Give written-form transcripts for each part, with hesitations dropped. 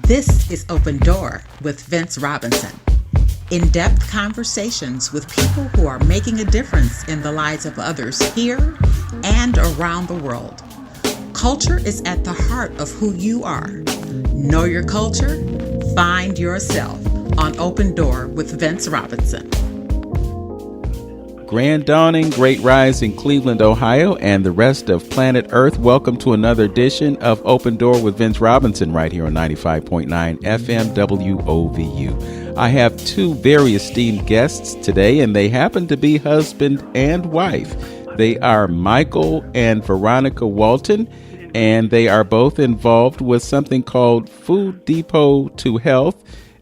This is Open Door with Vince Robinson. In-depth conversations with people who are making a difference in the lives of others here and around the world. Culture is at the heart of who you are. Know your culture, find yourself on Open Door with Vince Robinson. Grand dawning, great rise in Cleveland, Ohio, and the rest of planet Earth. Welcome to another edition of Open Door with Vince Robinson right here on 95.9 FM WOVU. I have two very esteemed guests today, and they happen to be husband and wife. They are Michael and Veronica Walton, and they are both involved with something called Food Depot to Health.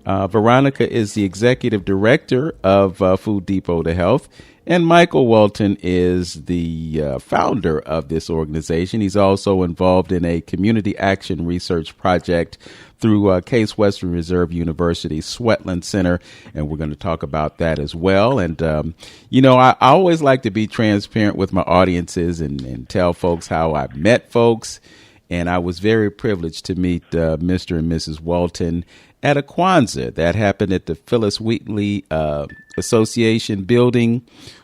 Veronica is the executive director of Food Depot to Health, and Michael Walton is the founder of this organization. He's also involved in a community action research project through Case Western Reserve University Sweatland Center, and we're going to talk about that as well. And, I always like to be transparent with my audiences and tell folks how I met folks. And I was very privileged to meet Mr. and Mrs. Walton at a Kwanzaa that happened at the Phyllis Wheatley Association building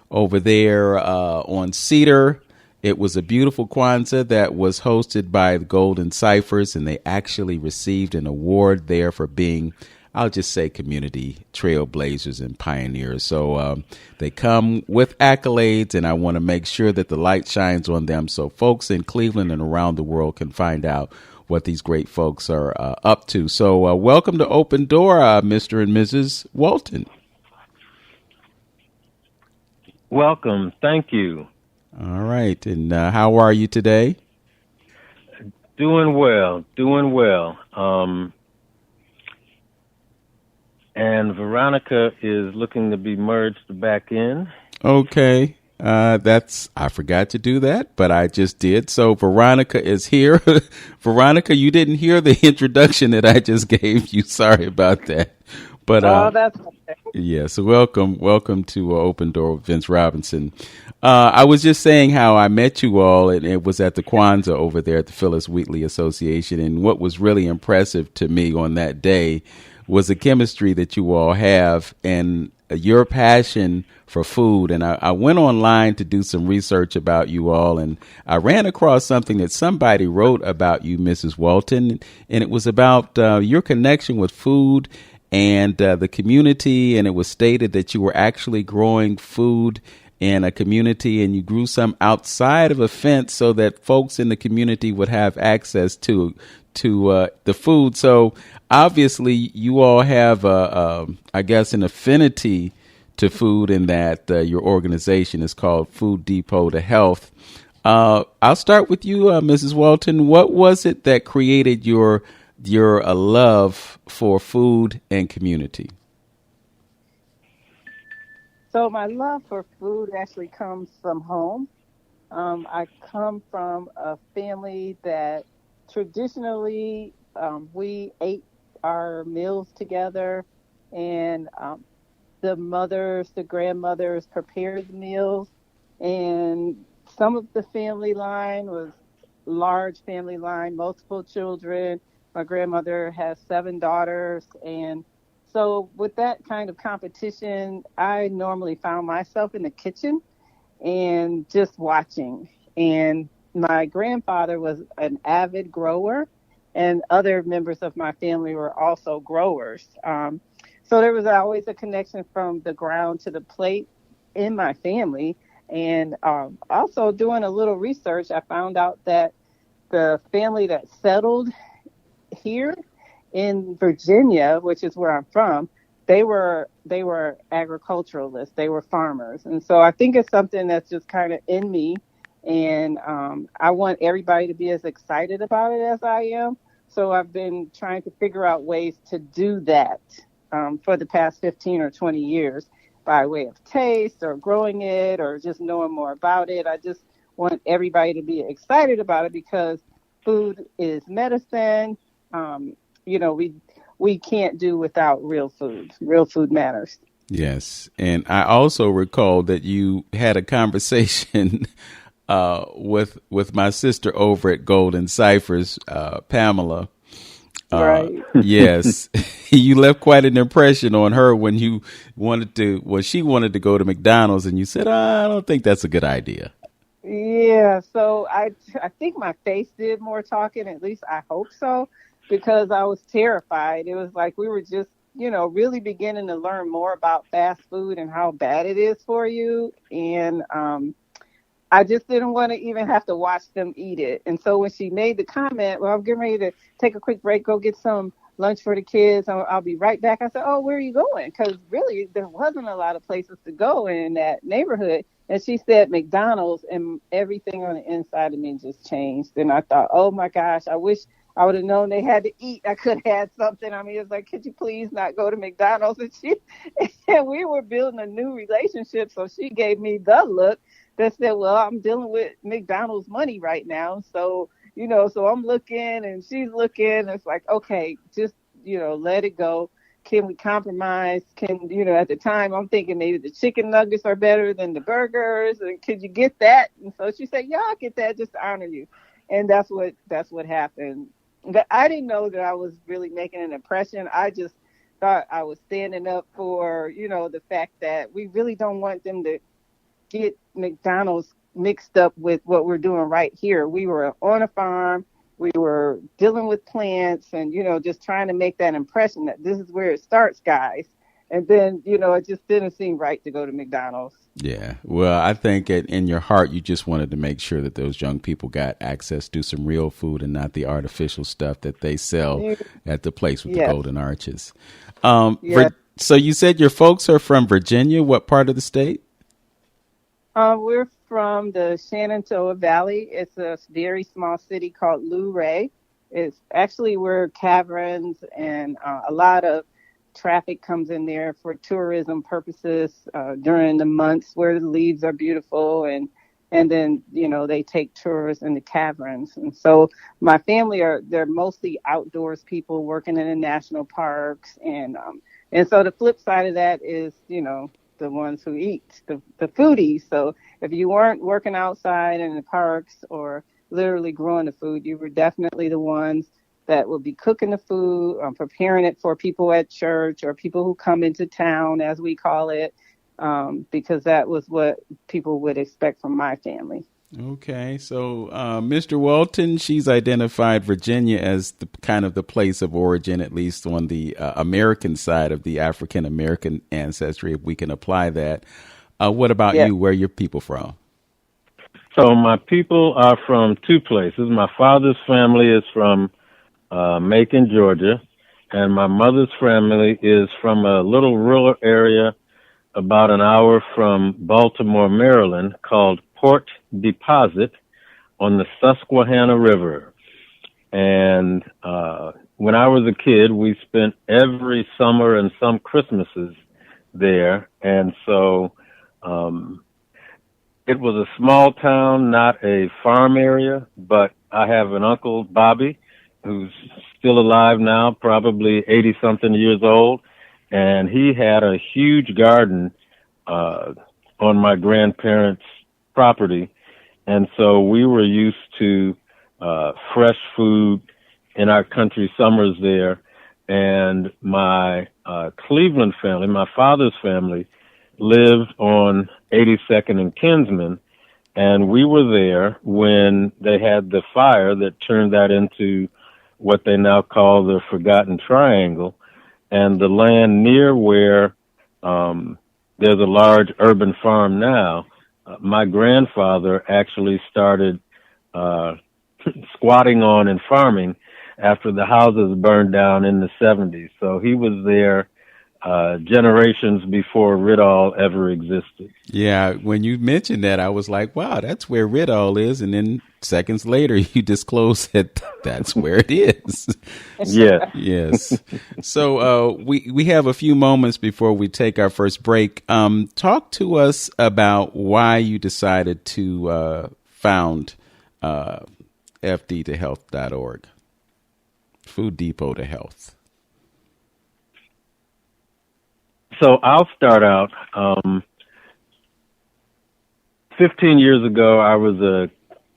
over there on Cedar. It was a beautiful Kwanzaa that was hosted by the Golden Ciphers, and they actually received an award there for being, I'll just say, community trailblazers and pioneers. So they come with accolades, and I want to make sure that the light shines on them so folks in Cleveland and around the world can find out what these great folks are up to. So welcome to Open Door, Mr. and Mrs. Walton. Welcome. Thank you. All right. And how are you today? Doing well. And Veronica is looking to be merged back in. Okay. I forgot to do that, but I just did. So Veronica is here. Veronica, you didn't hear the introduction that I just gave you. Sorry about that. But that's okay. Yeah, so welcome to Open Door with Vince Robinson. I was just saying how I met you all, and it was at the Kwanzaa over there at the Phyllis Wheatley Association. And what was really impressive to me on that day was the chemistry that you all have and your passion for food. And I went online to do some research about you all, and I ran across something that somebody wrote about you, Mrs. Walton, and it was about your connection with food and the community. And it was stated that you were actually growing food in a community, and you grew some outside of a fence so that folks in the community would have access to the food. So obviously you all have, I guess, an affinity to food in that your organization is called Food Depot to Health. I'll start with you, Mrs. Walton. What was it that created your love for food and community? So my love for food actually comes from home. I come from a family that traditionally we ate our meals together, and the grandmothers prepared the meals, and some of the family line was large family line, multiple children. My grandmother has 7 daughters, and so with that kind of competition, I normally found myself in the kitchen and just watching. And my grandfather was an avid grower, and other members of my family were also growers. So there was always a connection from the ground to the plate in my family. And also doing a little research, I found out that the family that settled here in Virginia, which is where I'm from, they were agriculturalists. They were farmers. And so I think it's something that's just kind of in me. And I want everybody to be as excited about it as I am. So I've been trying to figure out ways to do that for the past 15 or 20 years by way of taste or growing it or just knowing more about it. I just want everybody to be excited about it because food is medicine. We can't do without real food. Real food matters. Yes. And I also recall that you had a conversation with my sister over at Golden Ciphers, Pamela, Right. Yes, you left quite an impression on her when she wanted to go to McDonald's, and you said, I don't think that's a good idea. Yeah, so I think my face did more talking, at least I hope so, because I was terrified. It was like we were just, really beginning to learn more about fast food and how bad it is for you. And I just didn't want to even have to watch them eat it. And so when she made the comment, well, I'm getting ready to take a quick break, go get some lunch for the kids. I'll be right back. I said, oh, where are you going? Because really, there wasn't a lot of places to go in that neighborhood. And she said McDonald's, and everything on the inside of me just changed. And I thought, oh my gosh, I wish I would have known they had to eat. I could have had something. I mean, it's like, could you please not go to McDonald's? And we were building a new relationship. So she gave me the look that said, well, I'm dealing with McDonald's money right now. So, so I'm looking and she's looking. It's like, okay, just, let it go. Can we compromise? At the time I'm thinking maybe the chicken nuggets are better than the burgers. And could you get that? And so she said, yeah, I'll get that just to honor you. And that's what happened. But I didn't know that I was really making an impression. I just thought I was standing up for, the fact that we really don't want them to get McDonald's mixed up with what we're doing right here. We were on a farm. We were dealing with plants and, just trying to make that impression that this is where it starts, guys. And then, it just didn't seem right to go to McDonald's. Yeah. Well, I think in your heart, you just wanted to make sure that those young people got access to some real food and not the artificial stuff that they sell at the place with the golden arches. So you said your folks are from Virginia. What part of the state? We're from the Shenandoah Valley. It's a very small city called Luray. It's actually where caverns and a lot of traffic comes in there for tourism purposes during the months where the leaves are beautiful, and then they take tourists in the caverns. And so my family they're mostly outdoors people working in the national parks, and so the flip side of that is the ones who eat, the foodies. So if you weren't working outside in the parks or literally growing the food, you were definitely the ones that would be cooking the food, preparing it for people at church or people who come into town, as we call it, because that was what people would expect from my family. Okay, so Mr. Walton, she's identified Virginia as the kind of the place of origin, at least on the American side of the African American ancestry, if we can apply that. What about you? Where are your people from? So my people are from two places. My father's family is from Macon, Georgia, and my mother's family is from a little rural area about an hour from Baltimore, Maryland, called Port Deposit on the Susquehanna River. And when I was a kid, we spent every summer and some Christmases there. And so it was a small town, not a farm area, but I have an uncle, Bobby, who's still alive now, probably 80-something years old. And he had a huge garden on my grandparents' property. And so we were used to fresh food in our country summers there. And my Cleveland family, my father's family, lived on 82nd and Kinsman. And we were there when they had the fire that turned that into what they now call the Forgotten Triangle. And the land near where there's a large urban farm now, my grandfather actually started squatting on and farming after the houses burned down in the 70s. So he was there generations before Ridall ever existed. Yeah, when you mentioned that, I was like, wow, that's where Ridall is. And then seconds later, you disclosed that that's where it is. Yes. Yes. So we have a few moments before we take our first break. Talk to us about why you decided to found FD2Health.org, Food Depot to Health. So I'll start out. 15 years ago, I was a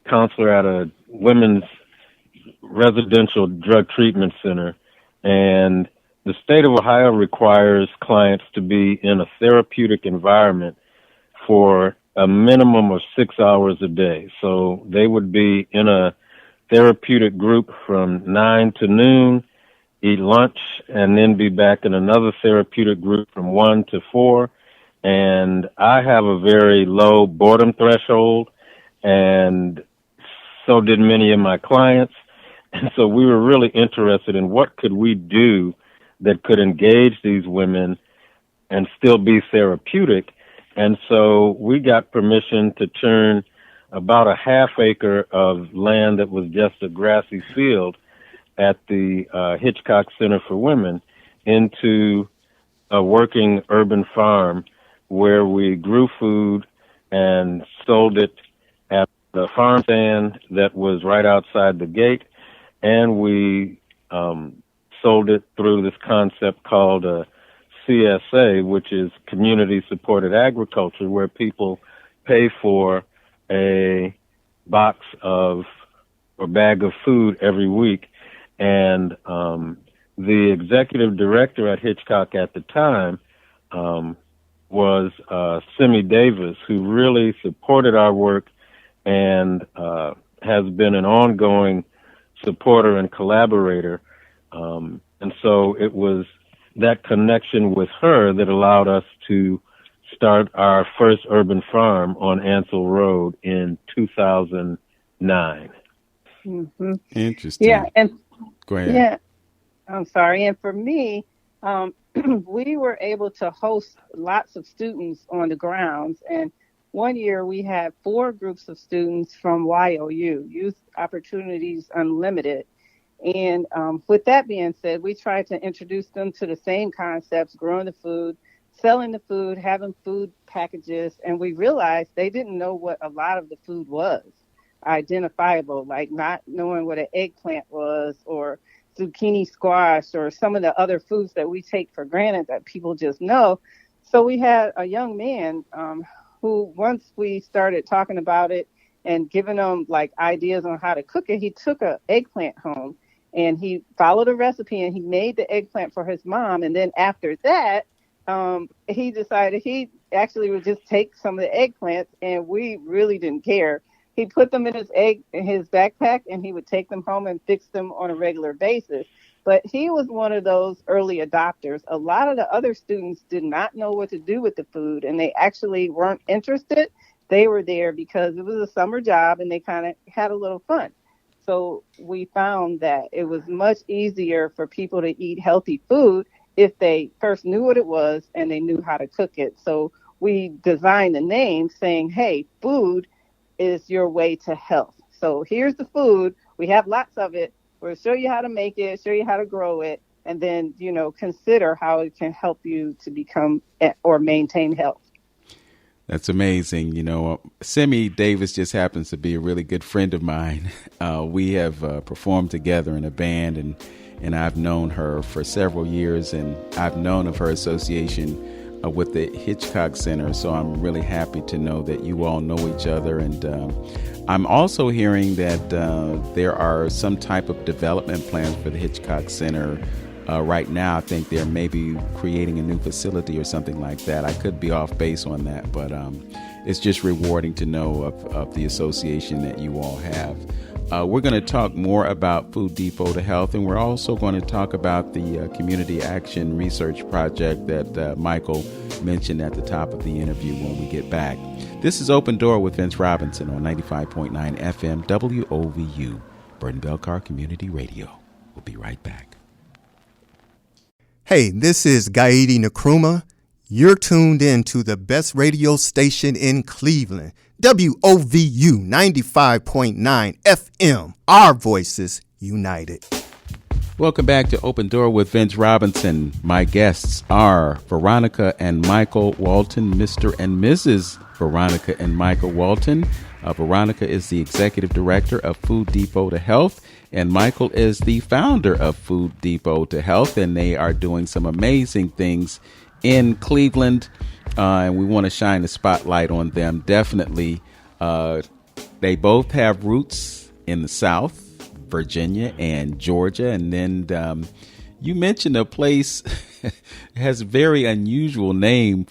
counselor at a women's residential drug treatment center, and the state of Ohio requires clients to be in a therapeutic environment for a minimum of 6 hours a day. So they would be in a therapeutic group from 9 to noon, eat lunch, and then be back in another therapeutic group from 1 to 4. And I have a very low boredom threshold, and so did many of my clients. And so we were really interested in what could we do that could engage these women and still be therapeutic. And so we got permission to turn about a half acre of land that was just a grassy field at the Hitchcock Center for Women into a working urban farm where we grew food and sold it at the farm stand that was right outside the gate. And we sold it through this concept called CSA, which is Community Supported Agriculture, where people pay for a box of or bag of food every week. And the executive director at Hitchcock at the time was Simi Davis, who really supported our work and has been an ongoing supporter and collaborator. And so it was that connection with her that allowed us to start our first urban farm on Ansel Road in 2009. Mm-hmm. Interesting. Yeah, and go ahead. Yeah, I'm sorry. And for me, we were able to host lots of students on the grounds. And one year we had 4 groups of students from YOU, Youth Opportunities Unlimited. And with that being said, we tried to introduce them to the same concepts, growing the food, selling the food, having food packages. And we realized they didn't know what a lot of the food was identifiable, like not knowing what an eggplant was or zucchini squash or some of the other foods that we take for granted that people just know. So we had a young man who, once we started talking about it and giving him like ideas on how to cook it, he took an eggplant home and he followed a recipe and he made the eggplant for his mom. And then after that, he decided he actually would just take some of the eggplants, and we really didn't care. He put them in his backpack, and he would take them home and fix them on a regular basis. But he was one of those early adopters. A lot of the other students did not know what to do with the food, and they actually weren't interested. They were there because it was a summer job, and they kind of had a little fun. So we found that it was much easier for people to eat healthy food if they first knew what it was and they knew how to cook it. So we designed the name saying, hey, food is your way to health. So here's the food. We have lots of it. We'll show you how to make it, show you how to grow it, and then, consider how it can help you to become or maintain health. That's amazing. Simi Davis just happens to be a really good friend of mine. We have performed together in a band, and I've known her for several years, and I've known of her association with the Hitchcock Center. So I'm really happy to know that you all know each other. And I'm also hearing that there are some type of development plans for the Hitchcock Center. Right now, I think they're maybe creating a new facility or something like that. I could be off base on that, but it's just rewarding to know of the association that you all have. We're going to talk more about Food Depot to Health, and we're also going to talk about the Community Action Research Project that Michael mentioned at the top of the interview when we get back. This is Open Door with Vince Robinson on 95.9 FM WOVU, Burton-Belcar Community Radio. We'll be right back. Hey, this is Gaidi Nkrumah. You're tuned in to the best radio station in Cleveland, WOVU 95.9 FM. Our voices united. Welcome back to Open Door with Vince Robinson. My guests are Veronica and Michael Walton, Mr. and Mrs. Veronica and Michael Walton. Veronica is the executive director of Food Depot to Health, and Michael is the founder of Food Depot to Health, and they are doing some amazing things in Cleveland, and we want to shine the spotlight on them. Definitely, they both have roots in the South, Virginia and Georgia, and then you mentioned a place has a very unusual name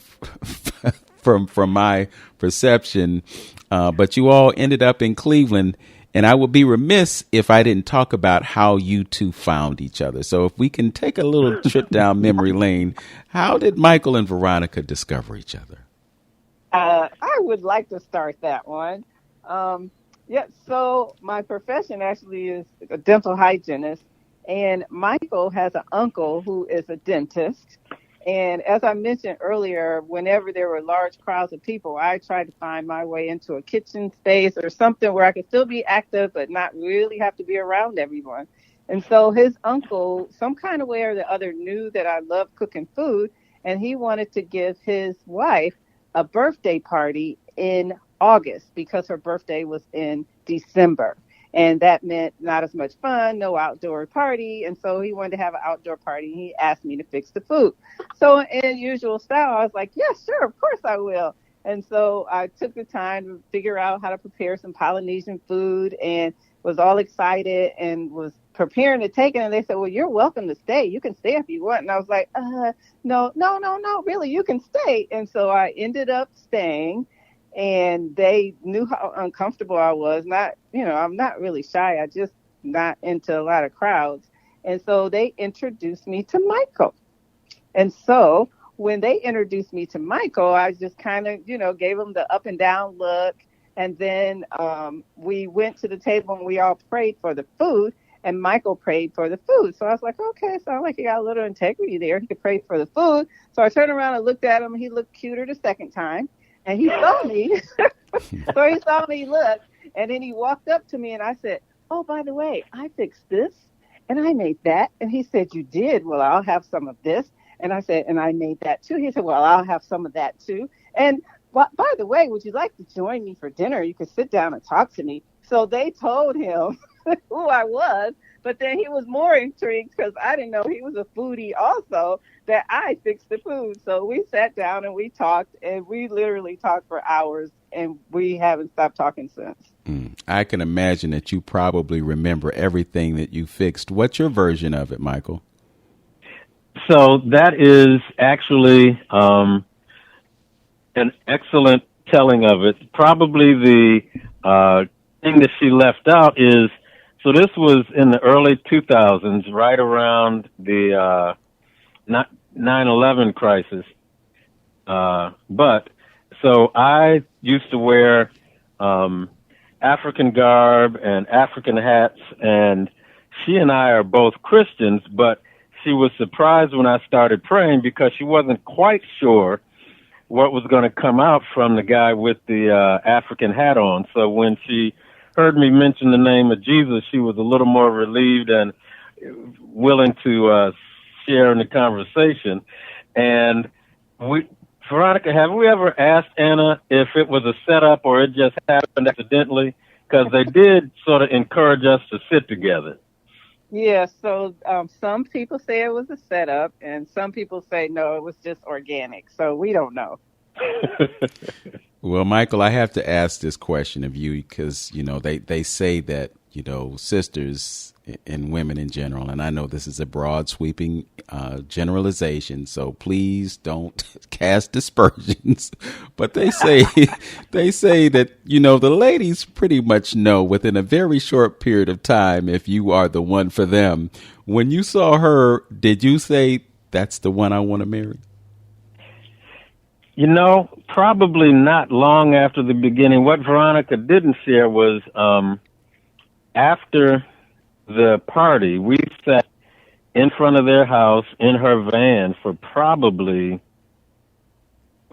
from my perception, but you all ended up in Cleveland. And I would be remiss if I didn't talk about how you two found each other. So if we can take a little trip down memory lane, how did Michael and Veronica discover each other? I would like to start that one. So my profession actually is a dental hygienist, and Michael has an uncle who is a dentist. And as I mentioned earlier, whenever there were large crowds of people, I tried to find my way into a kitchen space or something where I could still be active, but not really have to be around everyone. And so his uncle, some kind of way or the other, knew that I loved cooking food, and he wanted to give his wife a birthday party in August because her birthday was in December. And that meant not as much fun, no outdoor party. And so he wanted to have an outdoor party. He asked me to fix the food. So in usual style, I was like, yeah, sure, of course I will. And so I took the time to figure out how to prepare some Polynesian food and was all excited and was preparing to take it. And they said, well, you're welcome to stay. You can stay if you want. And I was like, no, really, you can stay. And so I ended up staying. And they knew how uncomfortable I was. I'm not really shy. I just not into a lot of crowds. And so they introduced me to Michael. And so when they introduced me to Michael, I just kind of, gave him the up and down look. And then we went to the table and we all prayed for the food. And Michael prayed for the food. So I was like, okay, sounds like he got a little integrity there. He could pray for the food. So I turned around and looked at him. He looked cuter the second time. And he saw me. So he saw me look. And then he walked up to me and I said, oh, by the way, I fixed this and I made that. And he said, you did? Well, I'll have some of this. And I said, and I made that too. He said, well, I'll have some of that too. And by the way, would you like to join me for dinner? You could sit down and talk to me. So they told him who I was. But then he was more intrigued because I didn't know he was a foodie also, that I fixed the food. So we sat down and we talked, and we literally talked for hours, and we haven't stopped talking since. I can imagine that you probably remember everything that you fixed. What's your version of it, Michael? So that is actually an excellent telling of it. Probably the thing that she left out is, so this was in the early 2000s, right around the 9/11 crisis. But so I used to wear African garb and African hats, and she and I are both Christians, but she was surprised when I started praying because she wasn't quite sure what was going to come out from the guy with the African hat on. So when she heard me mention the name of Jesus, she was a little more relieved and willing to share in the conversation. And Veronica, have we ever asked Anna if it was a setup or it just happened accidentally? Because they did sort of encourage us to sit together. Yeah, so some people say it was a setup, and some people say, no, it was just organic. So we don't know. Well, Michael, I have to ask this question of you because, they say that, sisters and women in general, and I know this is a broad sweeping generalization, so please don't cast dispersions. But they say that, the ladies pretty much know within a very short period of time if you are the one for them. When you saw her, did you say, that's the one I want to marry? Probably not long after the beginning. What Veronica didn't share was after the party, we sat in front of their house in her van for probably,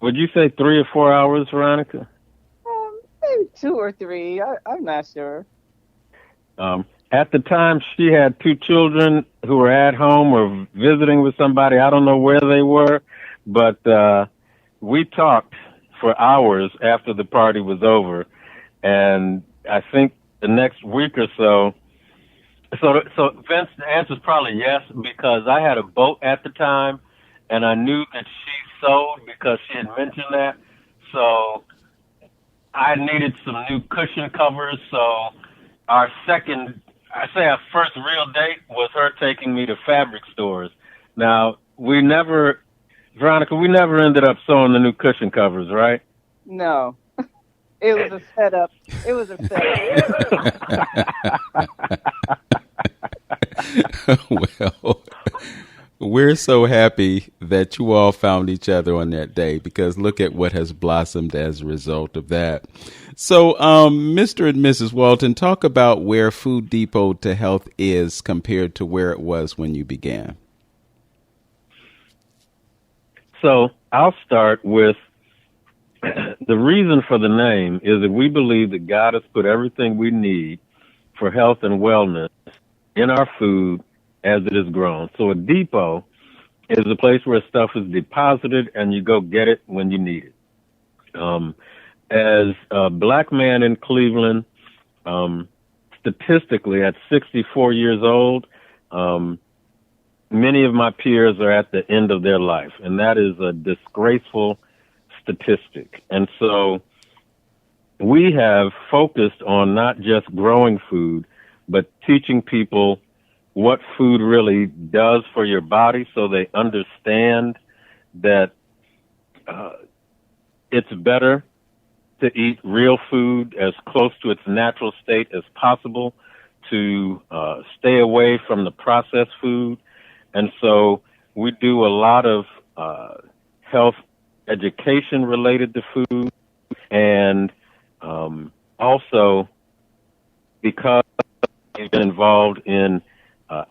would you say 3 or 4 hours, Veronica? Maybe 2 or 3. I'm not sure. At the time, she had 2 children who were at home or visiting with somebody. I don't know where they were, but we talked for hours after the party was over, and I think the next week or so. So Vince, the answer is probably yes, because I had a boat at the time, and I knew that she sewed because she had mentioned that. So I needed some new cushion covers. So our second I say our first real date was her taking me to fabric stores. Now, we never, Veronica, we never ended up sewing the new cushion covers, right? No, it was a setup. It was a setup. Well, we're so happy that you all found each other on that day, because look at what has blossomed as a result of that. So, Mr. and Mrs. Walton, talk about where Food Depot to Health is compared to where it was when you began. So I'll start with the reason for the name is that we believe that God has put everything we need for health and wellness in our food as it is grown. So a depot is a place where stuff is deposited and you go get it when you need it. As a black man in Cleveland, statistically at 64 years old, many of my peers are at the end of their life, and that is a disgraceful statistic. And so we have focused on not just growing food, but teaching people what food really does for your body so they understand that it's better to eat real food as close to its natural state as possible, to stay away from the processed food. And so we do a lot of health education related to food, and also because we've been involved in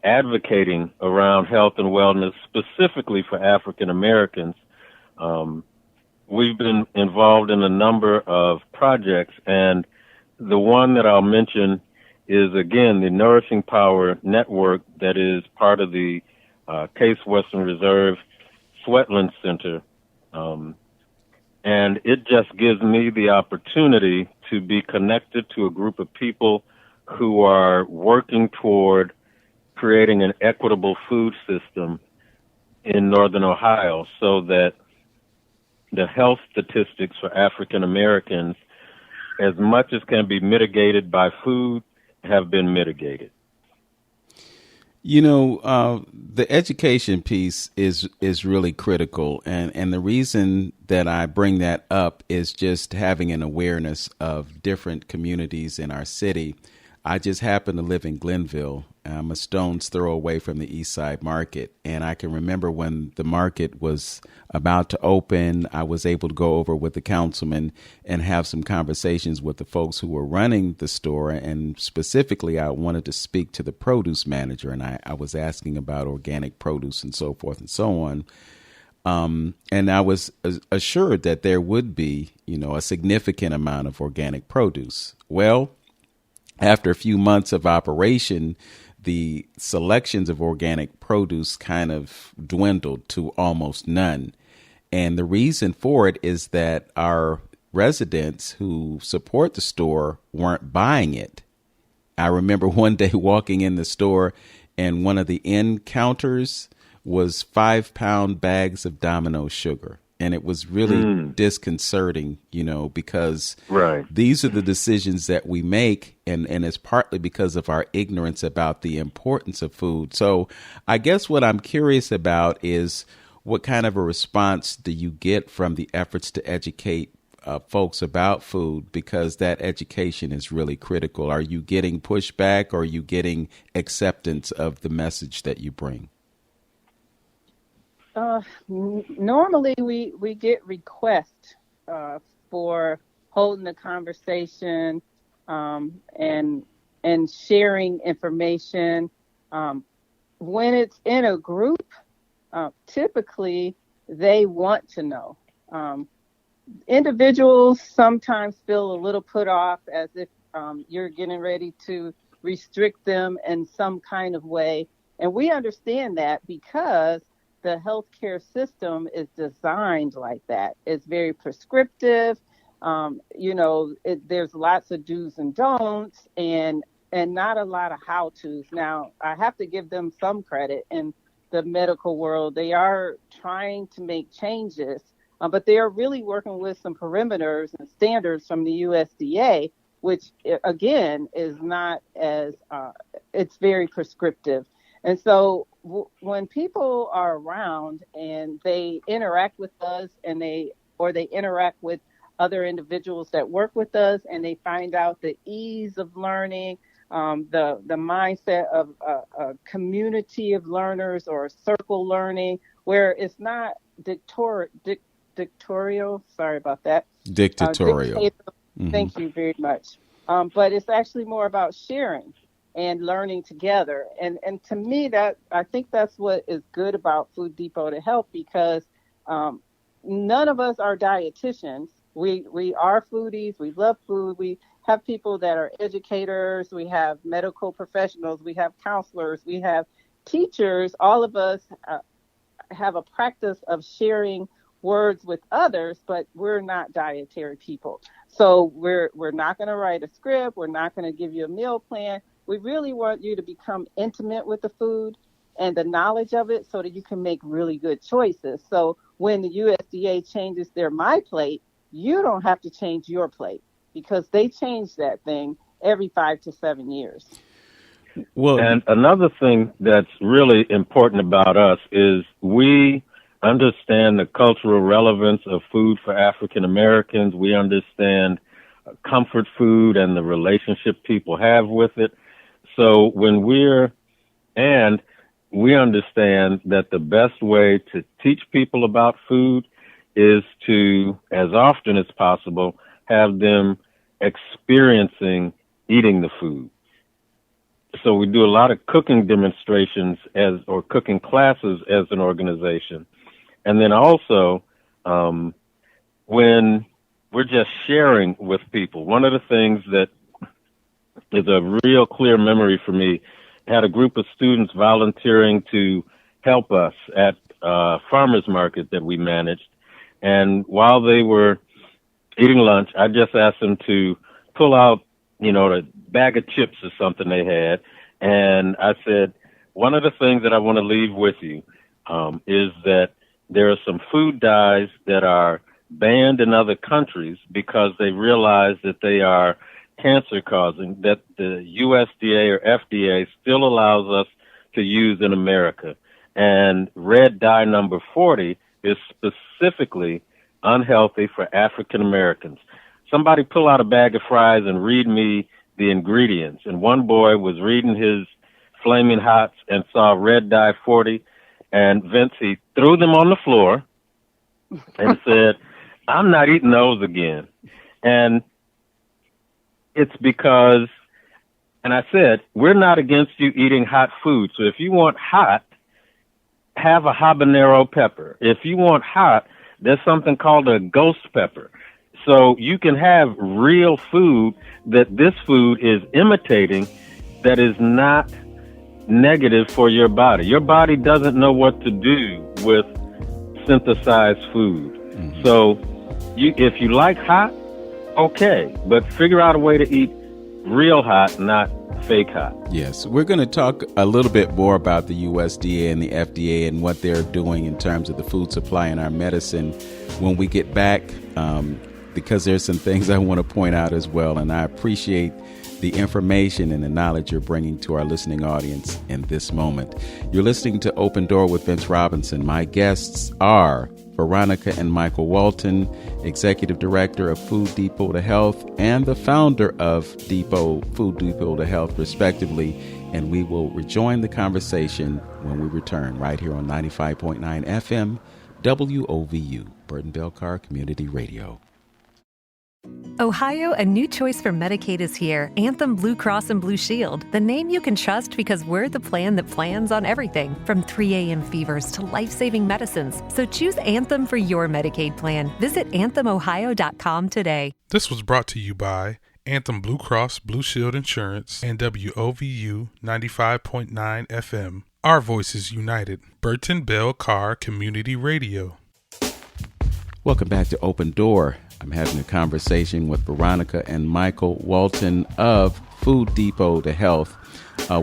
advocating around health and wellness, specifically for African Americans, we've been involved in a number of projects, and the one that I'll mention is, again, the Nourishing Power Network that is part of the Case Western Reserve Sweatland Center. And it just gives me the opportunity to be connected to a group of people who are working toward creating an equitable food system in Northern Ohio so that the health statistics for African Americans, as much as can be mitigated by food, have been mitigated. You know, the education piece is really critical. And the reason that I bring that up is just having an awareness of different communities in our city. I just happen to live in Glenville. I'm a stone's throw away from the East Side Market. And I can remember when the market was about to open, I was able to go over with the councilman and have some conversations with the folks who were running the store. And specifically, I wanted to speak to the produce manager. And I was asking about organic produce and so forth and so on. And I was assured that there would be, you know, a significant amount of organic produce. Well, after a few months of operation, the selections of organic produce kind of dwindled to almost none. And the reason for it is that our residents who support the store weren't buying it. I remember one day walking in the store and one of the end counters was 5-pound bags of Domino sugar. And it was really disconcerting, you know, because these are the decisions that we make. And it's partly because of our ignorance about the importance of food. So I guess what I'm curious about is what kind of a response do you get from the efforts to educate folks about food? Because that education is really critical. Are you getting pushback, or are you getting acceptance of the message that you bring? Normally we get requests for holding a conversation and sharing information. When it's in a group, typically they want to know. Individuals sometimes feel a little put off, as if you're getting ready to restrict them in some kind of way. And we understand that because the healthcare system is designed like that. It's very prescriptive. There's lots of do's and don'ts, and not a lot of how-tos. Now, I have to give them some credit in the medical world. They are trying to make changes, but they are really working with some perimeters and standards from the USDA, which, again, is not as it's very prescriptive. And so when people are around and they interact with us or they interact with other individuals that work with us, and they find out the ease of learning, the mindset of a community of learners or circle learning, where it's not dictatorial. Sorry about that. Dictatorial. Thank you very much. But it's actually more about sharing and learning together. And to me, that I think that's what is good about Food Depot to Health, because none of us are dietitians. We are foodies. We love food. We have people that are educators. We have medical professionals. We have counselors. We have teachers. All of us have a practice of sharing words with others, but we're not dietary people. So we're not going to write a script. We're not going to give you a meal plan. We really want you to become intimate with the food and the knowledge of it so that you can make really good choices. So when the USDA changes their My Plate, you don't have to change your plate, because they change that thing every 5 to 7 years. Well, and another thing that's really important about us is we understand the cultural relevance of food for African Americans. We understand comfort food and the relationship people have with it. So we understand that the best way to teach people about food is to, as often as possible, have them experiencing eating the food. So we do a lot of cooking demonstrations or cooking classes as an organization. And then also, when we're just sharing with people, one of the things that is a real clear memory for me, had a group of students volunteering to help us at a farmer's market that we managed. And while they were eating lunch, I just asked them to pull out, a bag of chips or something they had. And I said, one of the things that I want to leave with you is that there are some food dyes that are banned in other countries because they realize that they are cancer causing, that the USDA or FDA still allows us to use in America. And red dye number 40 is specifically unhealthy for African Americans. Somebody pull out a bag of fries and read me the ingredients. And one boy was reading his Flaming Hots and saw red dye 40. And Vince, he threw them on the floor and said, I'm not eating those again. And it's because, and I said, we're not against you eating hot food. So if you want hot, have a habanero pepper. If you want hot, there's something called a ghost pepper. So you can have real food that this food is imitating that is not negative for your body. Your body doesn't know what to do with synthesized food. Mm-hmm. So if you like hot, okay, but figure out a way to eat real hot, not fake hot. Yes, we're going to talk a little bit more about the USDA and the FDA and what they're doing in terms of the food supply and our medicine when we get back, because there's some things I want to point out as well. And I appreciate the information and the knowledge you're bringing to our listening audience in this moment. You're listening to Open Door with Vince Robinson. My guests are Veronica and Michael Walton, Executive Director of Food Depot to Health and the founder of Food Depot to Health, respectively. And we will rejoin the conversation when we return right here on 95.9 FM, WOVU, Burton-Belcar Community Radio. Ohio, a new choice for Medicaid is here. Anthem Blue Cross and Blue Shield. The name you can trust because we're the plan that plans on everything, from 3 a.m. fevers to life-saving medicines. So choose Anthem for your Medicaid plan. Visit anthemohio.com today. This was brought to you by Anthem Blue Cross Blue Shield Insurance and WOVU 95.9 FM. Our voices united. Burton-Belcar Community Radio. Welcome back to Open Door. I'm having a conversation with Veronica and Michael Walton of Food Depot to Health.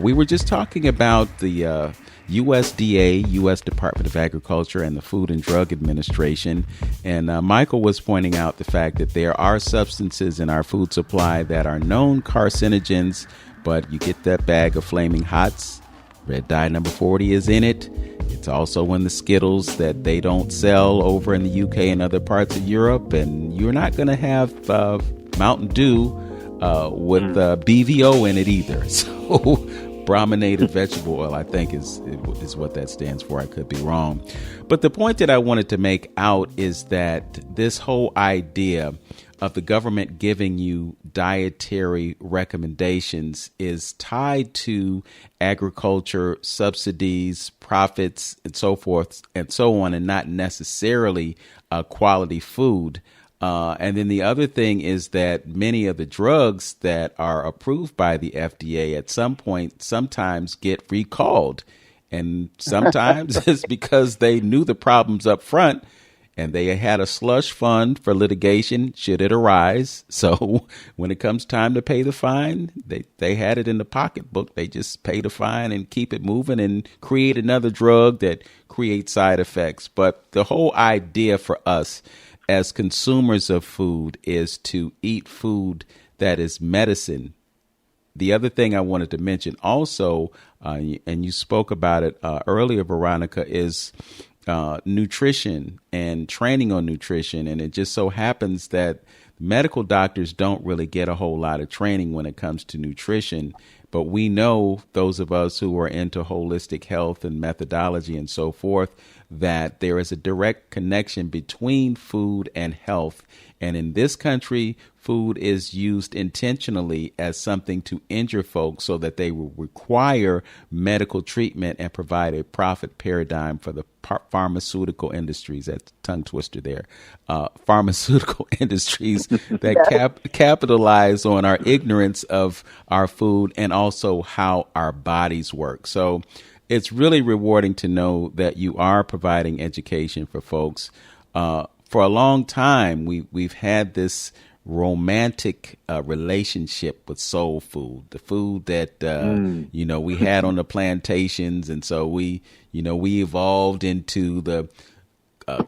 We were just talking about the USDA, U.S. Department of Agriculture, and the Food and Drug Administration. And Michael was pointing out the fact that there are substances in our food supply that are known carcinogens, But you get that bag of Flaming Hots. Red dye number 40 is in it. It's also in the Skittles that they don't sell over in the UK and other parts of Europe. And you're not going to have Mountain Dew with BVO in it either. So brominated vegetable oil, I think, is what that stands for. I could be wrong. But the point that I wanted to make out is that this whole idea of the government giving you dietary recommendations is tied to agriculture, subsidies, profits, and so forth and so on, and not necessarily quality food. And then the other thing is that many of the drugs that are approved by the FDA at some point sometimes get recalled. And sometimes it's because they knew the problems up front and they had a slush fund for litigation should it arise. So when it comes time to pay the fine, they had it in the pocketbook. They just pay the fine and keep it moving and create another drug that creates side effects. But the whole idea for us as consumers of food is to eat food that is medicine. The other thing I wanted to mention also, and you spoke about it earlier, Veronica, is nutrition and training on nutrition. And it just so happens that medical doctors don't really get a whole lot of training when it comes to nutrition. But we know, those of us who are into holistic health and methodology and so forth, that there is a direct connection between food and health. And in this country, food is used intentionally as something to injure folks so that they will require medical treatment and provide a profit paradigm for the pharmaceutical industries. That's a tongue twister there. Pharmaceutical industries that capitalize on our ignorance of our food and also how our bodies work. So it's really rewarding to know that you are providing education for folks. For a long time, we've had this romantic relationship with soul food, the food that we had on the plantations, and so we evolved into the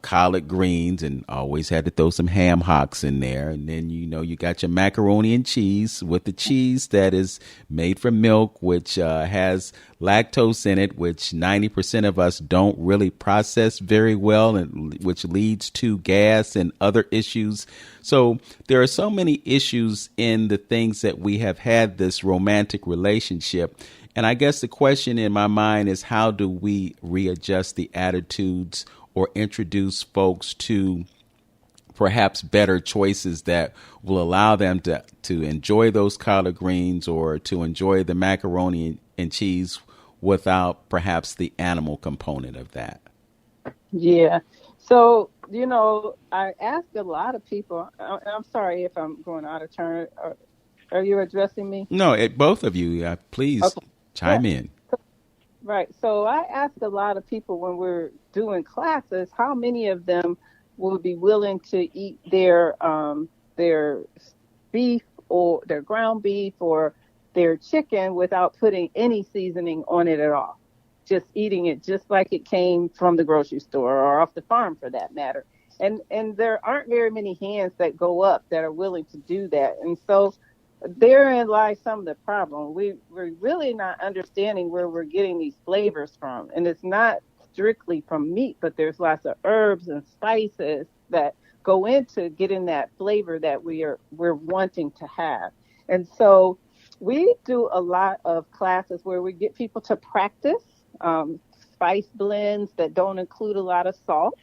collard greens and always had to throw some ham hocks in there. And then, you got your macaroni and cheese with the cheese that is made from milk, which has lactose in it, which 90% of us don't really process very well, and which leads to gas and other issues. So there are so many issues in the things that we have had this romantic relationship. And I guess the question in my mind is, how do we readjust the attitudes or introduce folks to perhaps better choices that will allow them to enjoy those collard greens or to enjoy the macaroni and cheese without perhaps the animal component of that? Yeah. So, I asked a lot of people, I'm sorry if I'm going out of turn. Are you addressing me? No, both of you, please chime in. Right. So I asked a lot of people when we're doing classes, how many of them would be willing to eat their beef or their ground beef or their chicken without putting any seasoning on it at all. Just eating it just like it came from the grocery store or off the farm, for that matter. And there aren't very many hands that go up that are willing to do that. And so therein lies some of the problem. We're really not understanding where we're getting these flavors from. And it's not strictly from meat, but there's lots of herbs and spices that go into getting that flavor that we're wanting to have. And so we do a lot of classes where we get people to practice spice blends that don't include a lot of salt,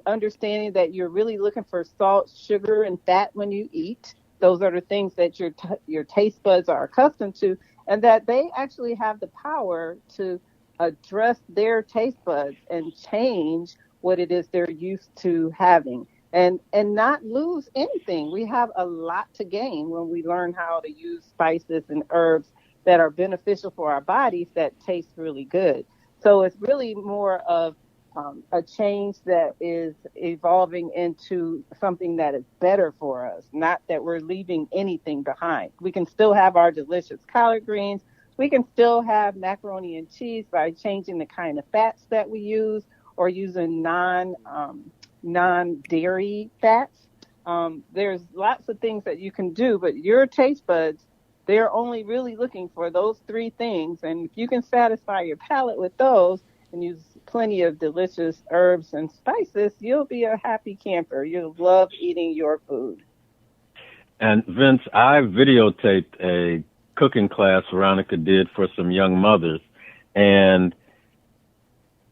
understanding that you're really looking for salt, sugar, and fat when you eat. Those are the things that your taste buds are accustomed to, and that they actually have the power to address their taste buds and change what it is they're used to having, and not lose anything. We have a lot to gain when we learn how to use spices and herbs that are beneficial for our bodies that taste really good. So it's really more of a change that is evolving into something that is better for us, not that we're leaving anything behind. We can still have our delicious collard greens. We can still have macaroni and cheese by changing the kind of fats that we use or using non-dairy fats. There's lots of things that you can do, but your taste buds they're only really looking for those three things. And if you can satisfy your palate with those and use plenty of delicious herbs and spices, you'll be a happy camper. You'll love eating your food. And Vince, I videotaped a cooking class Veronica did for some young mothers. And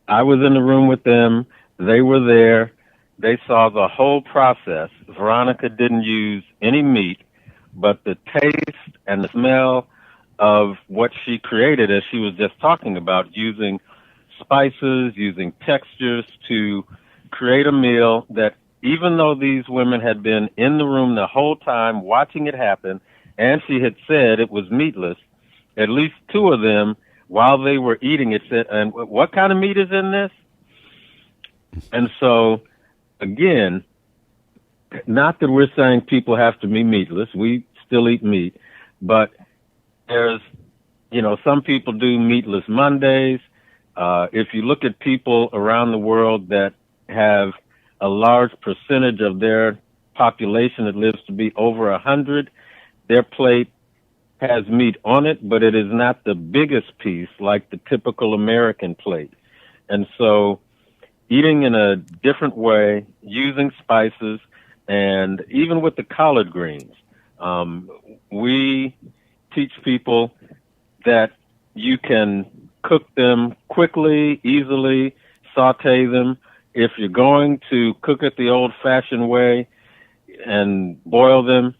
I was in the room with them. They were there. They saw the whole process. Veronica didn't use any meat, but the taste and the smell of what she created, as she was just talking about, using spices, using textures to create a meal that, even though these women had been in the room the whole time watching it happen, and she had said it was meatless, at least two of them, while they were eating it, said, and what kind of meat is in this? And so, again, not that we're saying people have to be meatless. We still eat meat. But there's, some people do meatless Mondays. If you look at people around the world that have a large percentage of their population that lives to be over 100, their plate has meat on it, but it is not the biggest piece like the typical American plate. And so eating in a different way, using spices, and even with the collard greens, we teach people that you can cook them quickly, easily, saute them. If you're going to cook it the old-fashioned way and boil them,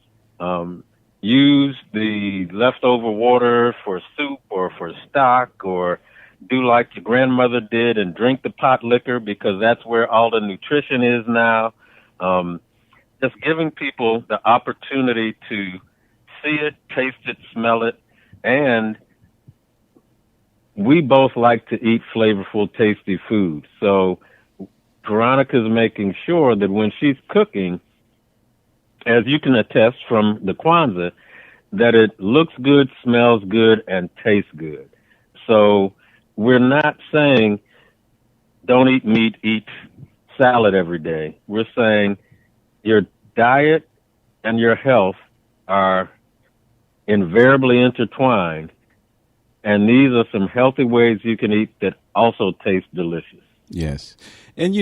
use the leftover water for soup or for stock, or do like your grandmother did and drink the pot liquor, because that's where all the nutrition is now. Just giving people the opportunity to see it, taste it, smell it, and we both like to eat flavorful, tasty food. So Veronica's making sure that when she's cooking, as you can attest from the Kwanzaa, that it looks good, smells good, and tastes good. So we're not saying don't eat meat, eat salad every day. We're saying your diet and your health are invariably intertwined, and these are some healthy ways you can eat that also taste delicious. Yes. And,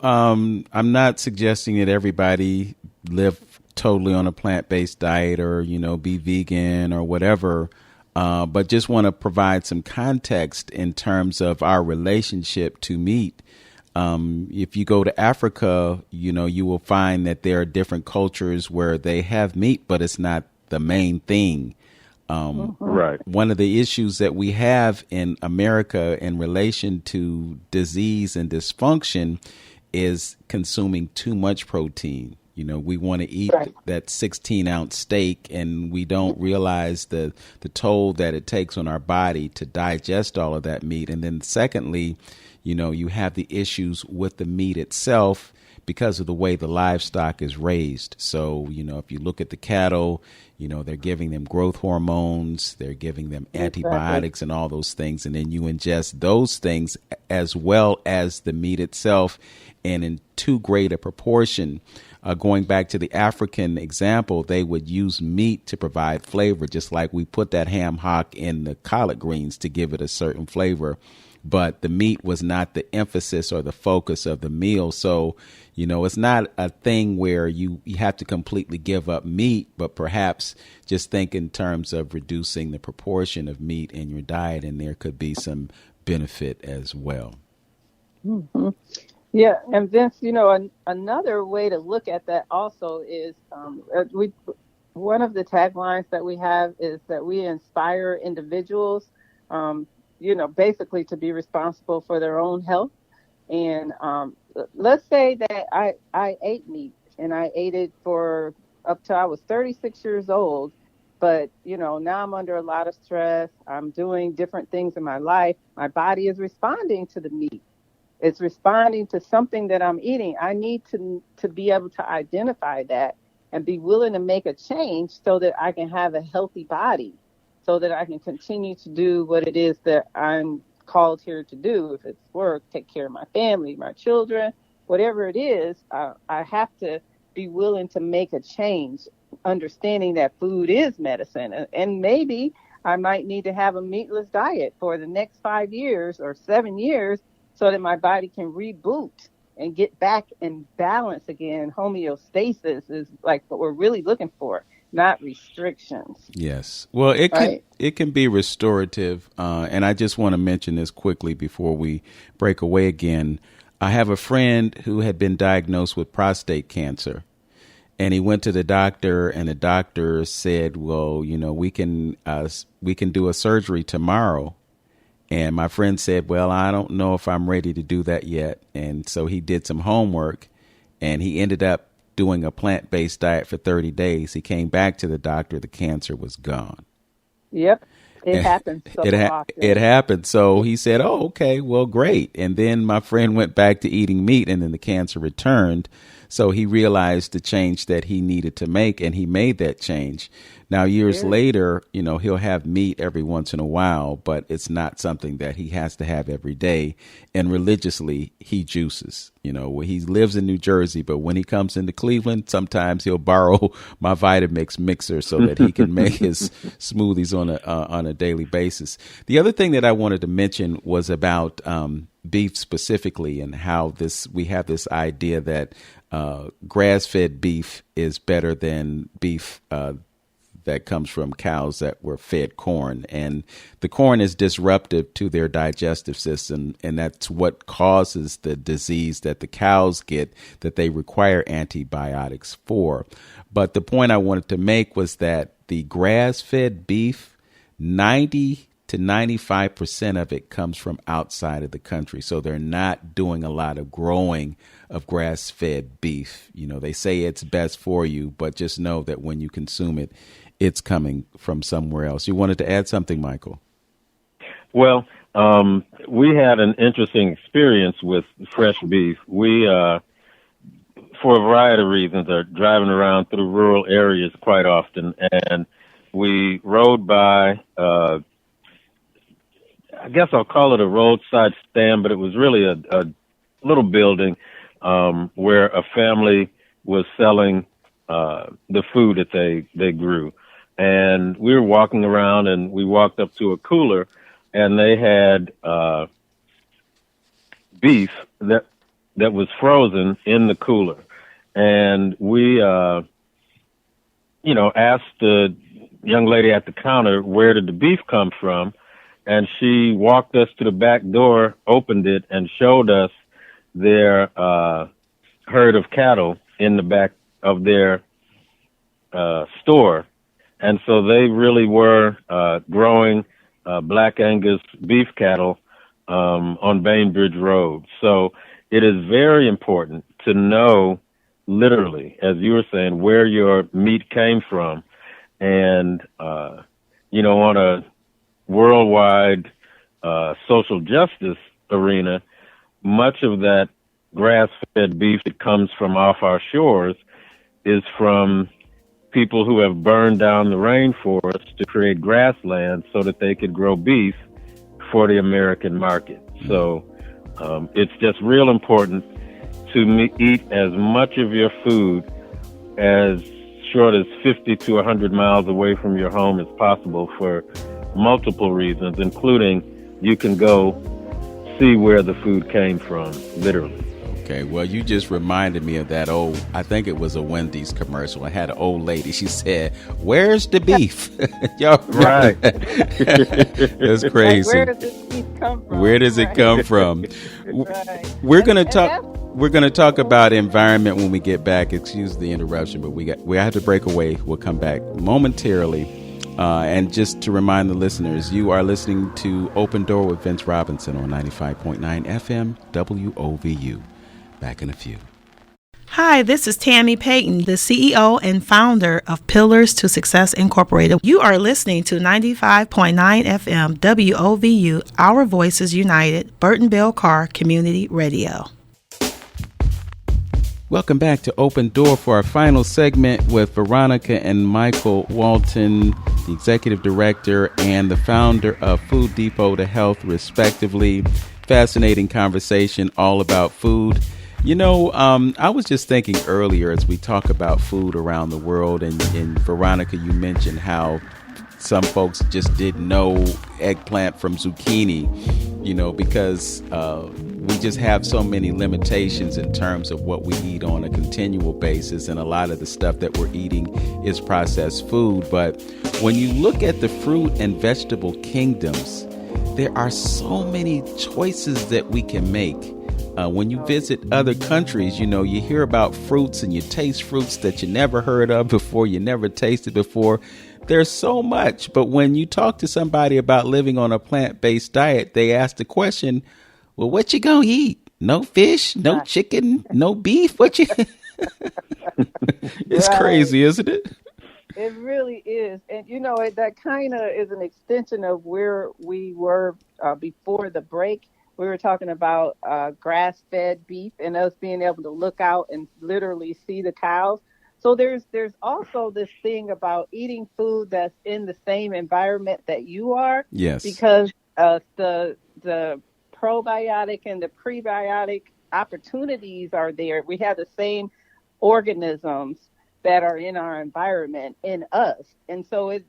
I'm not suggesting that everybody live totally on a plant-based diet or, be vegan or whatever, but just want to provide some context in terms of our relationship to meat. If you go to Africa, you will find that there are different cultures where they have meat, but it's not the main thing. Right. One of the issues that we have in America in relation to disease and dysfunction is consuming too much protein. We want to eat that 16-ounce steak, and we don't realize the toll that it takes on our body to digest all of that meat. And then secondly, you have the issues with the meat itself because of the way the livestock is raised. So, if you look at the cattle, they're giving them growth hormones, they're giving them antibiotics and all those things. And then you ingest those things as well as the meat itself, and in too great a proportion. Going back to the African example, they would use meat to provide flavor, just like we put that ham hock in the collard greens to give it a certain flavor. But the meat was not the emphasis or the focus of the meal. So, it's not a thing where you have to completely give up meat, but perhaps just think in terms of reducing the proportion of meat in your diet, and there could be some benefit as well. Mm-hmm. Yeah, and Vince, another way to look at that also is one of the taglines that we have is that we inspire individuals, basically to be responsible for their own health. And let's say that I ate meat, and I ate it for up till I was 36 years old. But, now I'm under a lot of stress. I'm doing different things in my life. My body is responding to the meat. It's responding to something that I'm eating. I need to be able to identify that and be willing to make a change so that I can have a healthy body, so that I can continue to do what it is that I'm called here to do. If it's work, take care of my family, my children, whatever it is, I have to be willing to make a change understanding that food is medicine. And maybe I might need to have a meatless diet for the next 5 years or 7 years so that my body can reboot and get back in balance again. Homeostasis is like what we're really looking for, not restrictions. Yes. Well, it can be restorative. And I just want to mention this quickly before we break away again. I have a friend who had been diagnosed with prostate cancer. And he went to the doctor, and the doctor said, well, we can do a surgery tomorrow. And my friend said, well, I don't know if I'm ready to do that yet. And so he did some homework, and he ended up doing a plant-based diet for 30 days. He came back to the doctor. The cancer was gone. Yep. It happens so often. It happened. So he said, oh, okay, well, great. And then my friend went back to eating meat, and then the cancer returned. So he realized the change that he needed to make, and he made that change. Now, years later, he'll have meat every once in a while, but it's not something that he has to have every day. And religiously, he juices. He lives in New Jersey, but when he comes into Cleveland, sometimes he'll borrow my Vitamix mixer so that he can make his smoothies on a daily basis. The other thing that I wanted to mention was about beef specifically, and how we have this idea that grass-fed beef is better than beef that comes from cows that were fed corn. And the corn is disruptive to their digestive system, and that's what causes the disease that the cows get that they require antibiotics for. But the point I wanted to make was that the grass-fed beef, 90 to 95% of it comes from outside of the country. So they're not doing a lot of growing of grass-fed beef. They say it's best for you, but just know that when you consume it, it's coming from somewhere else. You wanted to add something, Michael? Well, we had an interesting experience with fresh beef. We, for a variety of reasons, are driving around through rural areas quite often, and we rode by, I guess I'll call it a roadside stand, but it was really a little building where a family was selling the food that they grew. And we were walking around, and we walked up to a cooler, and they had beef that was frozen in the cooler. And we, asked the young lady at the counter, where did the beef come from? And she walked us to the back door, opened it, and showed us their herd of cattle in the back of their store. And so they really were growing Black Angus beef cattle on Bainbridge Road. So it is very important to know, literally, as you were saying, where your meat came from. And, on a worldwide social justice arena, much of that grass-fed beef that comes from off our shores is from people who have burned down the rainforest to create grasslands so that they could grow beef for the American market. So it's just real important to eat as much of your food as short as 50 to 100 miles away from your home as possible for multiple reasons, including you can go see where the food came from, literally. Okay, well, you just reminded me of that I think it was a Wendy's commercial. I had an old lady. She said, "Where's the beef?" Y'all right? That's crazy. Like, where does this beef come from? Where does it come from? Right. We're gonna talk. We're gonna talk about environment when we get back. Excuse the interruption, but we have to break away. We'll come back momentarily. And just to remind the listeners, you are listening to Open Door with Vince Robinson on 95.9 FM WOVU. Back in a few. Hi, this is Tammy Payton, the CEO and founder of Pillars to Success Incorporated. You are listening to 95.9 FM WOVU, Our Voices United, Burton Bell Carr Community Radio. Welcome back to Open Door for our final segment with Veronica and Michael Walton, the executive director and the founder of Food Depot to Health, respectively. Fascinating conversation all about food. I was just thinking earlier as we talk about food around the world, and Veronica, you mentioned how some folks just didn't know eggplant from zucchini, because we just have so many limitations in terms of what we eat on a continual basis, and a lot of the stuff that we're eating is processed food. But when you look at the fruit and vegetable kingdoms, there are so many choices that we can make. When you visit other countries, you hear about fruits and you taste fruits that you never heard of before, you never tasted before. There's so much. But when you talk to somebody about living on a plant-based diet, they ask the question, well, what you gonna eat? No fish, no chicken, no beef? What you? It's crazy, isn't it? It really is. And, that kind of is an extension of where we were before the break. We were talking about grass-fed beef and us being able to look out and literally see the cows. So there's also this thing about eating food that's in the same environment that you are. Yes. Because the probiotic and the prebiotic opportunities are there. We have the same organisms that are in our environment in us. And so it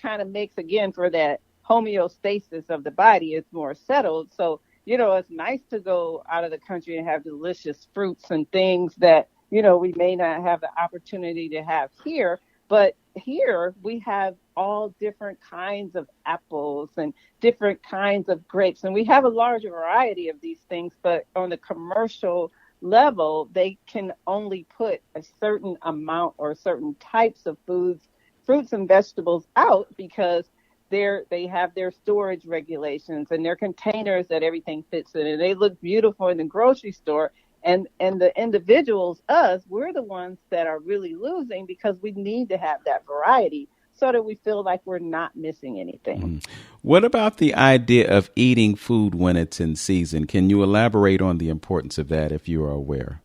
kind of makes, again, for that homeostasis of the body, it's more settled. So, it's nice to go out of the country and have delicious fruits and things that, we may not have the opportunity to have here. But here we have all different kinds of apples and different kinds of grapes. And we have a large variety of these things. But on the commercial level, they can only put a certain amount or certain types of fruits and vegetables out because they have their storage regulations and their containers that everything fits in, and they look beautiful in the grocery store. And the individuals, us, we're the ones that are really losing because we need to have that variety so that we feel like we're not missing anything. What about the idea of eating food when it's in season? Can you elaborate on the importance of that if you are aware?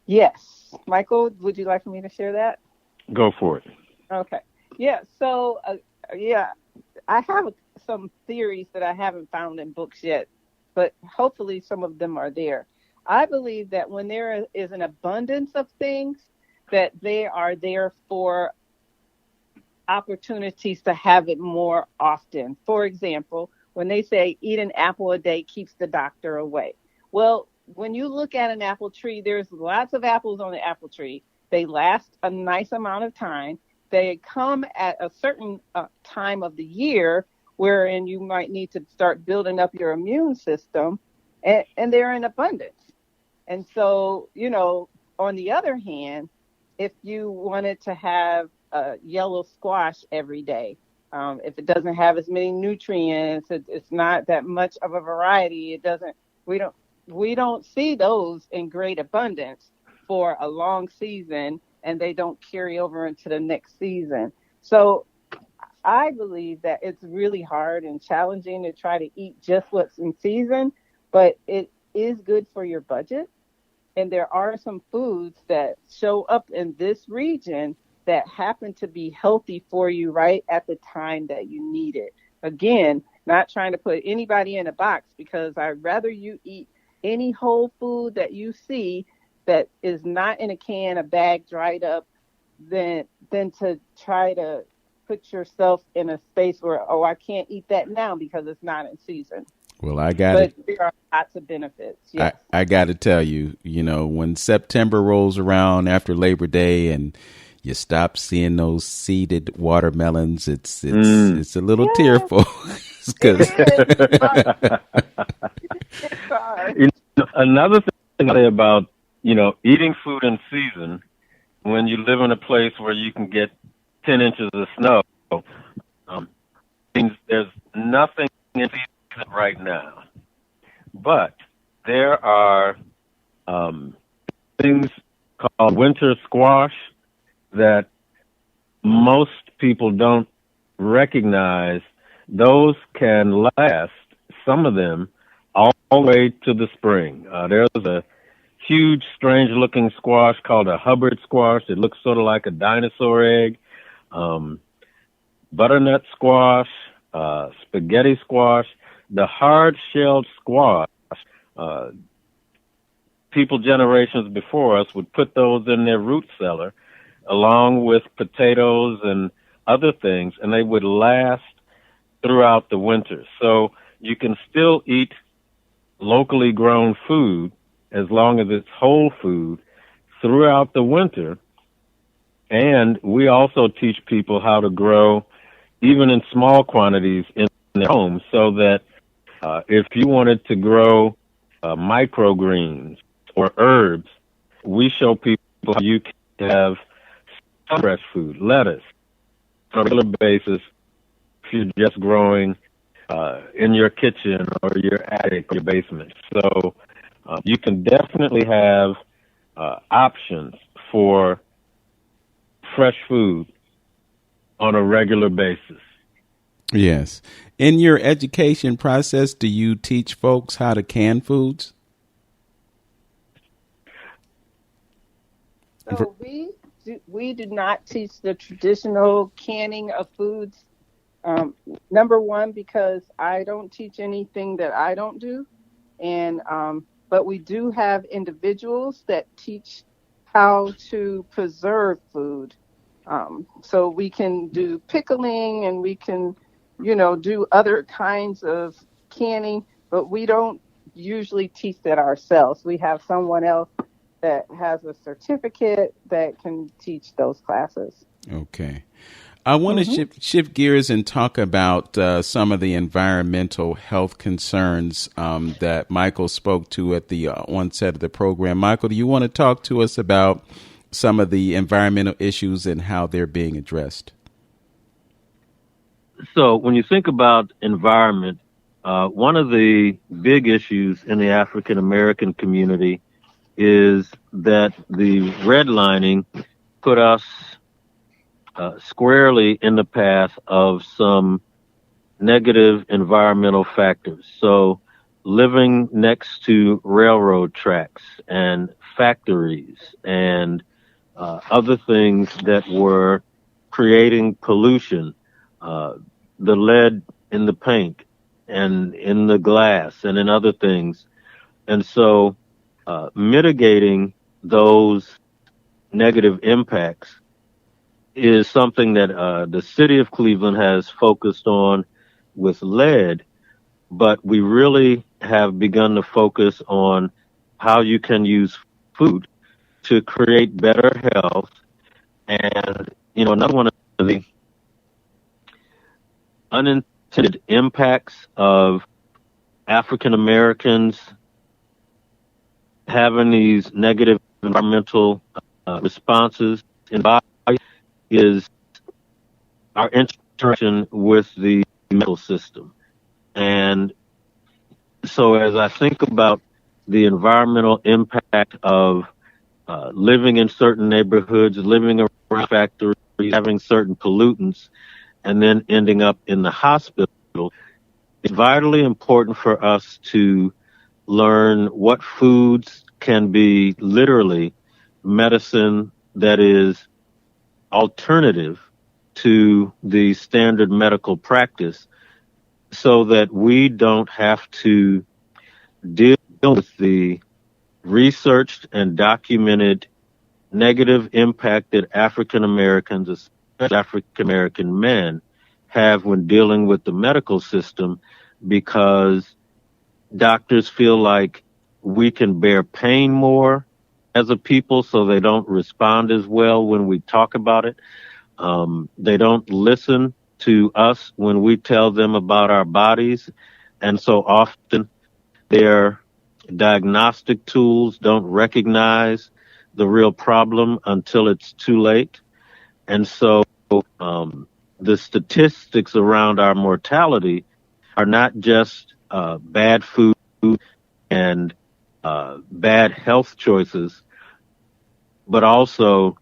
Yes. Michael, would you like for me to share that? Go for it. Okay. Yeah. So, I have some theories that I haven't found in books yet, but hopefully some of them are there. I believe that when there is an abundance of things, that they are there for opportunities to have it more often. For example, when they say eat an apple a day keeps the doctor away. Well, when you look at an apple tree, there's lots of apples on the apple tree. They last a nice amount of time. They come at a certain time of the year wherein you might need to start building up your immune system, and they're in abundance. And so, on the other hand, if you wanted to have a yellow squash every day, if it doesn't have as many nutrients, it's not that much of a variety. We don't see those in great abundance for a long season, and they don't carry over into the next season. So I believe that it's really hard and challenging to try to eat just what's in season, but it is good for your budget. And there are some foods that show up in this region that happen to be healthy for you right at the time that you need it. Again, not trying to put anybody in a box, because I'd rather you eat any whole food that you see that is not in a can, a bag, dried up, than to try to put yourself in a space where, I can't eat that now because it's not in season. Well, I got it. But there are lots of benefits. Yes. I got to tell you, when September rolls around after Labor Day and you stop seeing those seeded watermelons, it's a little tearful. Because another thing about eating food in season, when you live in a place where you can get 10 inches of snow, means there's nothing in season right now. But there are things called winter squash that most people don't recognize. Those can last, some of them, all the way to the spring. There's a huge, strange-looking squash called a Hubbard squash. It looks sort of like a dinosaur egg. Butternut squash, spaghetti squash. The hard-shelled squash people generations before us would put those in their root cellar along with potatoes and other things, and they would last throughout the winter. So you can still eat locally grown food as long as it's whole food throughout the winter. And we also teach people how to grow even in small quantities in their homes, so that if you wanted to grow microgreens or herbs, we show people how you can have some fresh food, lettuce, on a regular basis if you're just growing in your kitchen or your attic or your basement. So you can definitely have options for fresh food on a regular basis. Yes. In your education process, do you teach folks how to can foods? So we do not teach the traditional canning of foods. Number one, because I don't teach anything that I don't do, and but we do have individuals that teach how to preserve food. So we can do pickling, and we can, do other kinds of canning, but we don't usually teach that ourselves. We have someone else that has a certificate that can teach those classes. Okay. I want to shift gears and talk about some of the environmental health concerns that Michael spoke to at the onset of the program. Michael, do you want to talk to us about some of the environmental issues and how they're being addressed? So when you think about environment, one of the big issues in the African American community is that the redlining put us squarely in the path of some negative environmental factors. So living next to railroad tracks and factories and other things that were creating pollution, the lead in the paint and in the glass and in other things. And so mitigating those negative impacts is something that the city of Cleveland has focused on with lead, but we really have begun to focus on how you can use food to create better health. And, another one of the unintended impacts of African Americans having these negative environmental responses in body is our interaction with the medical system. And so as I think about the environmental impact of living in certain neighborhoods, living around factories, having certain pollutants, and then ending up in the hospital, it's vitally important for us to learn what foods can be literally medicine that is alternative to the standard medical practice, so that we don't have to deal with the researched and documented negative impact that African Americans, especially African American men, have when dealing with the medical system, because doctors feel like we can bear pain more as a people, so they don't respond as well when we talk about it. They don't listen to us when we tell them about our bodies. And so often their diagnostic tools don't recognize the real problem until it's too late. And so the statistics around our mortality are not just bad food and bad health choices, but also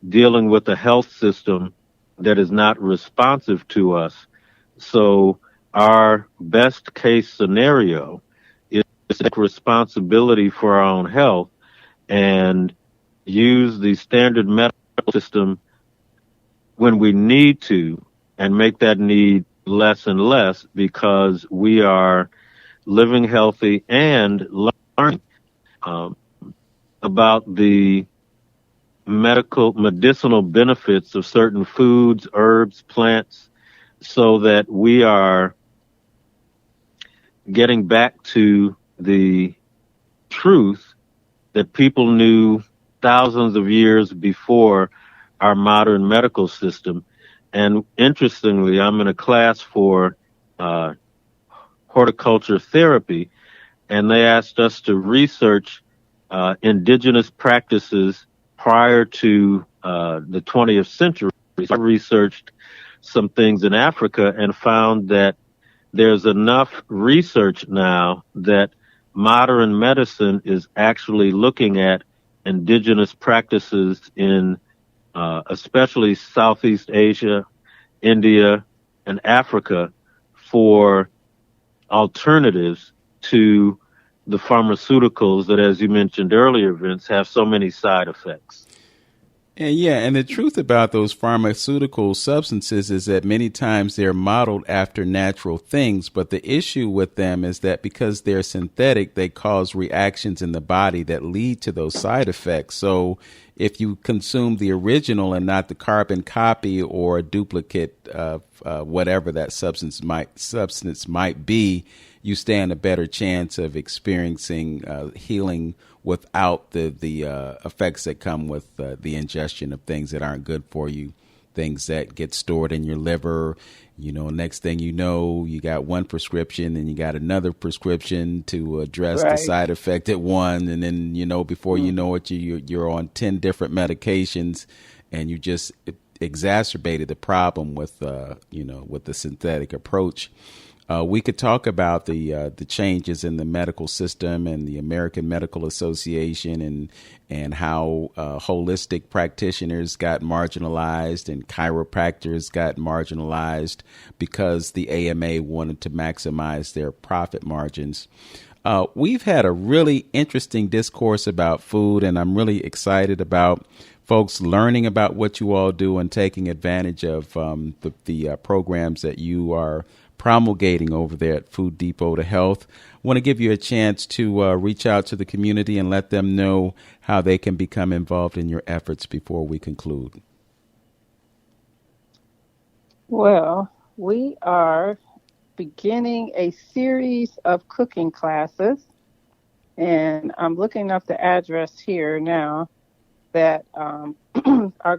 dealing with a health system that is not responsive to us. So our best case scenario is to take responsibility for our own health and use the standard medical system when we need to, and make that need less and less, because we are living healthy and learning about the medicinal benefits of certain foods, herbs, plants, so that we are getting back to the truth that people knew thousands of years before our modern medical system. And interestingly, I'm in a class for horticulture therapy, and they asked us to research indigenous practices prior to the 20th century. I researched some things in Africa and found that there's enough research now that modern medicine is actually looking at indigenous practices in especially Southeast Asia, India, and Africa for alternatives to the pharmaceuticals that, as you mentioned earlier, Vince, have so many side effects. And the truth about those pharmaceutical substances is that many times they're modeled after natural things, but the issue with them is that because they're synthetic, they cause reactions in the body that lead to those side effects. So if you consume the original and not the carbon copy or a duplicate of whatever that substance might be, you stand a better chance of experiencing healing without the effects that come with the ingestion of things that aren't good for you, things that get stored in your liver. You know, next thing you know, you got one prescription and you got another prescription to address the side effect at one. And then, you know, before you know it, you're on 10 different medications, and you just exacerbated the problem with, with the synthetic approach. We could talk about the changes in the medical system and the American Medical Association and how holistic practitioners got marginalized and chiropractors got marginalized because the AMA wanted to maximize their profit margins. We've had a really interesting discourse about food, and I'm really excited about folks learning about what you all do and taking advantage of the programs that you are promulgating over there at Food Depot to Health. I want to give you a chance to reach out to the community and let them know how they can become involved in your efforts before we conclude. Well, we are beginning a series of cooking classes, and I'm looking up the address here now, that are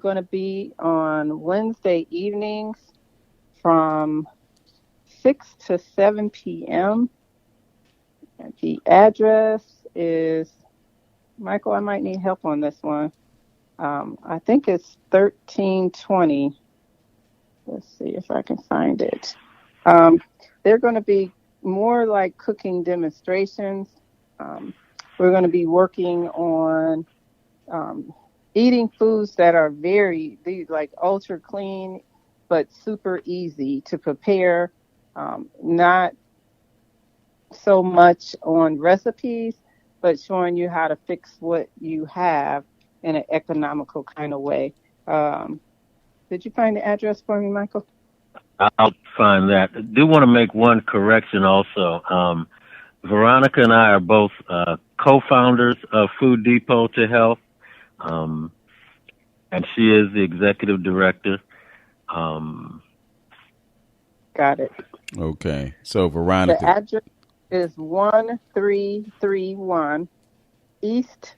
going to be on Wednesday evenings from 6 to 7 p.m. The address is, Michael, I might need help on this one. I think it's 1320. Let's see if I can find it. They're going to be more like cooking demonstrations. We're going to be working on eating foods that are like ultra clean, but super easy to prepare. Not so much on recipes, but showing you how to fix what you have in an economical kind of way. Did you find the address for me, Michael? I'll find that. I do want to make one correction also. Veronica and I are both co-founders of Food Depot to Health, and she is the executive director. Got it. Okay. So, Veronica. The address is 1331 East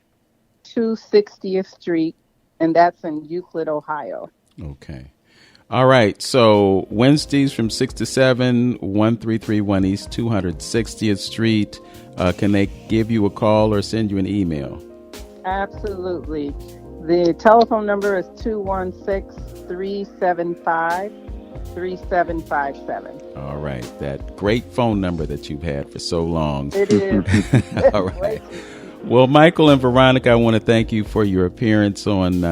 260th Street, and that's in Euclid, Ohio. Okay. All right. So, Wednesdays from 6 to 7, 1331 East 260th Street. Can they give you a call or send you an email? Absolutely. The telephone number is 216-375-3757. All right. That great phone number that you've had for so long. It is. All right. Well, Michael and Veronica, I want to thank you for your appearance on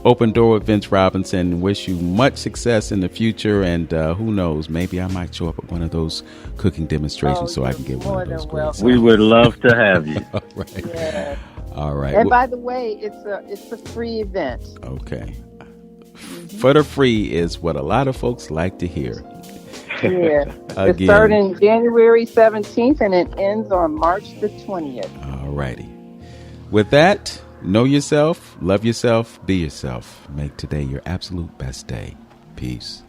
Open Door with Vince Robinson. Wish you much success in the future. And who knows, maybe I might show up at one of those cooking demonstrations so I can get one of those great. We would love to have you. All right. Yeah. All right. And by the way, it's a free event. Okay. For the free is what a lot of folks like to hear. Yeah. It starts in January 17th and it ends on March the 20th. All righty. With that, know yourself, love yourself, be yourself. Make today your absolute best day. Peace.